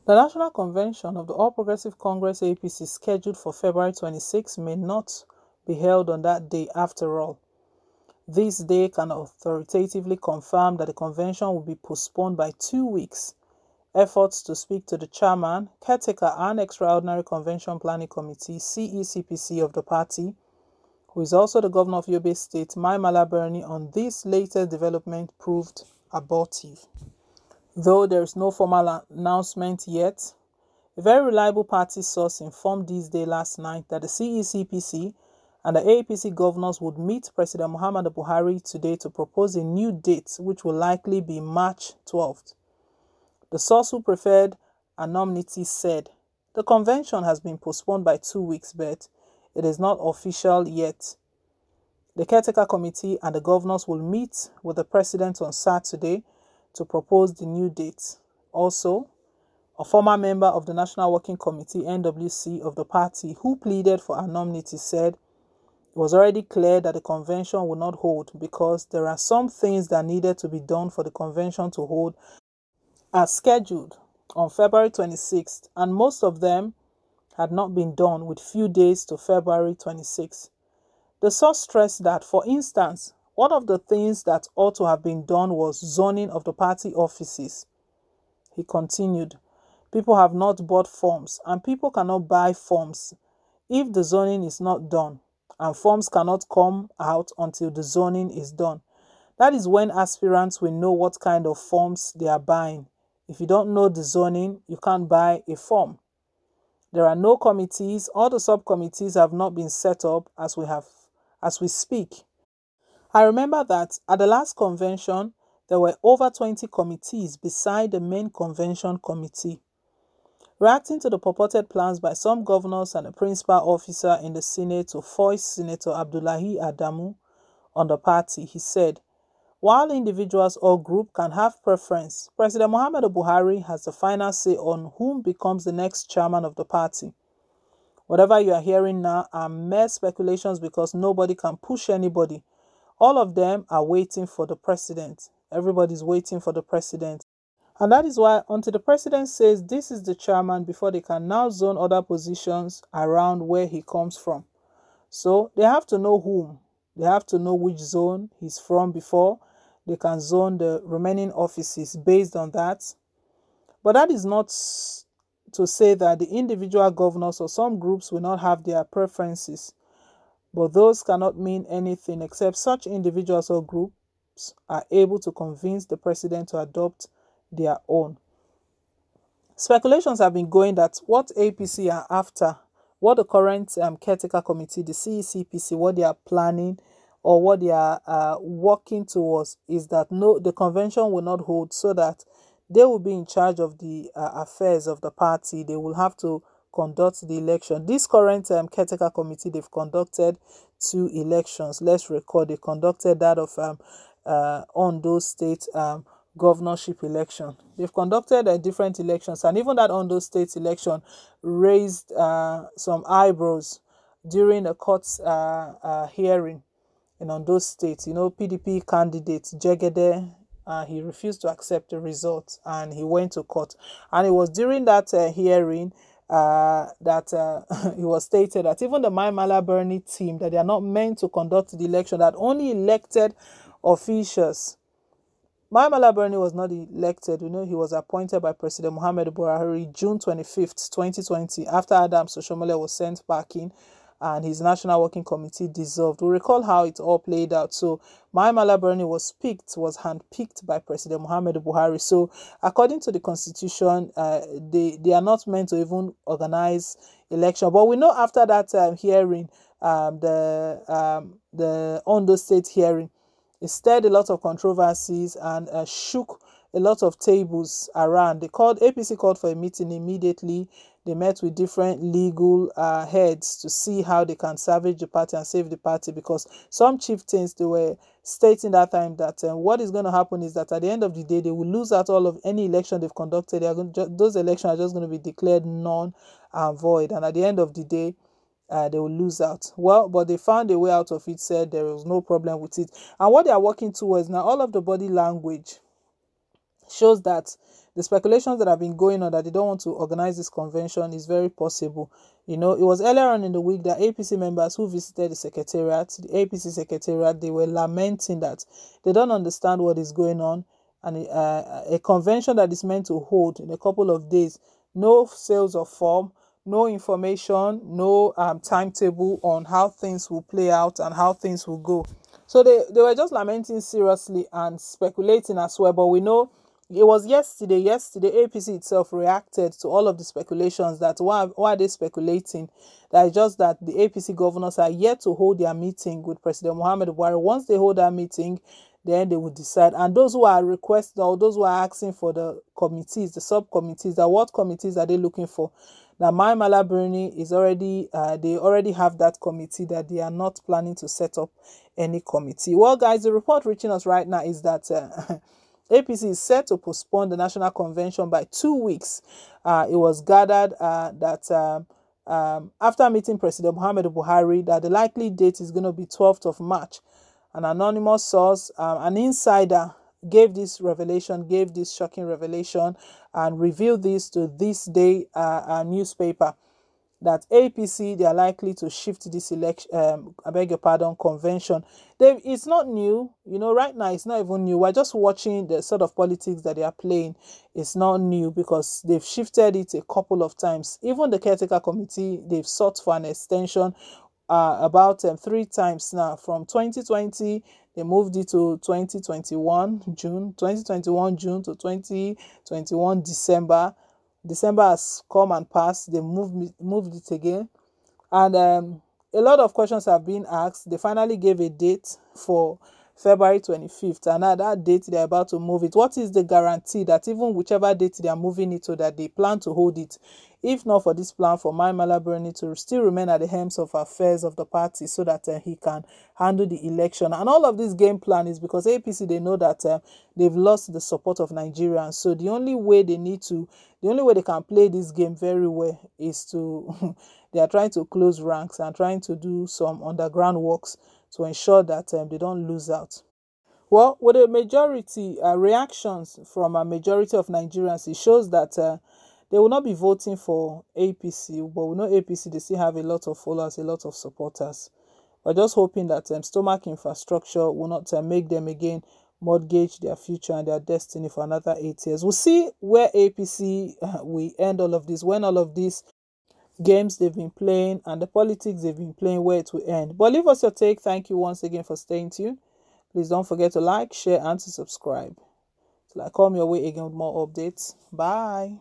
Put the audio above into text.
The National Convention of the All Progressive Congress APC scheduled for February 26 may not be held on that day after all. This day can authoritatively confirm that the convention will be postponed by 2 weeks. Efforts to speak to the chairman, caretaker and extraordinary convention planning committee (CECPC) of the party, who is also the governor of Yobe State, Mai Mala Buni, on this latest development proved abortive. Though there is no formal announcement yet, a very reliable party source informed this day last night that the CECPC and the APC governors would meet President Muhammadu Buhari today to propose a new date, which will likely be March 12th. The source who preferred anonymity said, "The convention has been postponed by 2 weeks, but it is not official yet. The caretaker committee and the governors will meet with the president on Saturday to propose the new date." Also, a former member of the National Working Committee (NWC) of the party who pleaded for anonymity said it was already clear that the convention would not hold because there are some things that needed to be done for the convention to hold as scheduled on February 26th, and most of them had not been done with few days to February 26th. The source stressed that, for instance, one of the things that ought to have been done was zoning of the party offices. He continued, "People have not bought forms, and people cannot buy forms if the zoning is not done, and forms cannot come out until the zoning is done. That is when aspirants will know what kind of forms they are buying. If you don't know the zoning, you can't buy a form. There are no committees. All the subcommittees have not been set up as we speak. I remember that at the last convention, there were over 20 committees beside the main convention committee." Reacting to the purported plans by some governors and a principal officer in the Senate to foist Senator Abdullahi Adamu on the party, he said, "While individuals or groups can have preference, President Muhammadu Buhari has the final say on whom becomes the next chairman of the party. Whatever you are hearing now are mere speculations because nobody can push anybody. All of them are waiting for the president. Everybody's waiting for the president. And that is why until the president says this is the chairman before they can now zone other positions around where he comes from. So they have to know whom. They have to know which zone he's from before they can zone the remaining offices based on that. But that is not to say that the individual governors or some groups will not have their preferences. But those cannot mean anything except such individuals or groups are able to convince the president to adopt their own." Speculations have been going that what APC are after, what the current caretaker committee, the CECPC, what they are planning or what they are working towards is that the convention will not hold, so that they will be in charge of the affairs of the party. They will have to conduct the election. This current caretaker committee, they've conducted 2 elections. Let's record, they conducted that of Ondo State governorship election. They've conducted different elections, and even that Ondo State election raised some eyebrows during a court hearing in Ondo State. You know, PDP candidate Jegede, he refused to accept the result and he went to court. And it was during that hearing that it was stated that even the Mai Mala Buni team, that they are not meant to conduct the election, that only elected officials. Mai Mala Buni was not elected. You know, he was appointed by President Muhammadu Buhari June 25th, 2020, after Adams Oshiomhole was sent packing and his National Working Committee dissolved. We recall how it all played out. So Mai Mala Buni was handpicked by President Muhammadu Buhari. So according to the constitution, they are not meant to even organize election. But we know after that hearing, the Ondo State hearing, it stirred a lot of controversies and shook a lot of tables around. APC called for a meeting immediately. They met with different legal heads to see how they can salvage the party and save the party, because some chieftains, they were stating that time that what is going to happen is that at the end of the day, they will lose out all of any election they've conducted. Those elections are just going to be declared null and void, and at the end of the day, they will lose out. Well, but they found a way out of it, said there was no problem with it. And what they are working towards now, all of the body language shows that the speculations that have been going on that they don't want to organize this convention is very possible. You know, it was earlier on in the week that APC members who visited the secretariat, the APC secretariat, they were lamenting that they don't understand what is going on, and a convention that is meant to hold in a couple of days, no sales of form, no information, no timetable on how things will play out and how things will go. So they were just lamenting seriously and speculating as well. But we know it was yesterday. Yesterday, APC itself reacted to all of the speculations that why are they speculating? That is just that the APC governors are yet to hold their meeting with President Muhammadu Buhari. Once they hold that meeting, then they will decide. And those who are requesting or those who are asking for the committees, the subcommittees, that what committees are they looking for? Now, Mai Mala Buni is already, they already have that committee, that they are not planning to set up any committee. Well, guys, the report reaching us right now is that APC is set to postpone the National Convention by 2 weeks. It was gathered that after meeting President Muhammadu Buhari, that the likely date is going to be 12th of March. An anonymous source, an insider, gave this shocking revelation and revealed this to This Day newspaper, that APC, they are likely to shift this election, I beg your pardon, convention. It's not new, you know, right now it's not even new. We're just watching the sort of politics that they are playing. It's not new because they've shifted it a couple of times. Even the caretaker committee, they've sought for an extension about 3 times now. From 2020, they moved it to 2021 June, 2021 June to 2021 December. December has come and passed. They moved it again, and a lot of questions have been asked. They finally gave a date for February 25th, and at that date they're about to move it. What is the guarantee that even whichever date they are moving it to, that they plan to hold it? If not for this plan for Mai Mala Buni to still remain at the helms of affairs of the party, so that he can handle the election. And all of this game plan is because APC, they know that they've lost the support of Nigerians. So the only way they can play this game very well is to they are trying to close ranks and trying to do some underground works to ensure that they don't lose out. Well, with a majority reactions from a majority of Nigerians, it shows that they will not be voting for APC, but we know APC, they still have a lot of followers, a lot of supporters. We're just hoping that stomach infrastructure will not make them again mortgage their future and their destiny for another 8 years. We'll see where APC will end all of this, when all of these games they've been playing and the politics they've been playing, where it will end. But leave us your take. Thank you once again for staying tuned. Please don't forget to like, share, and to subscribe. Till I come your way again with more updates. Bye.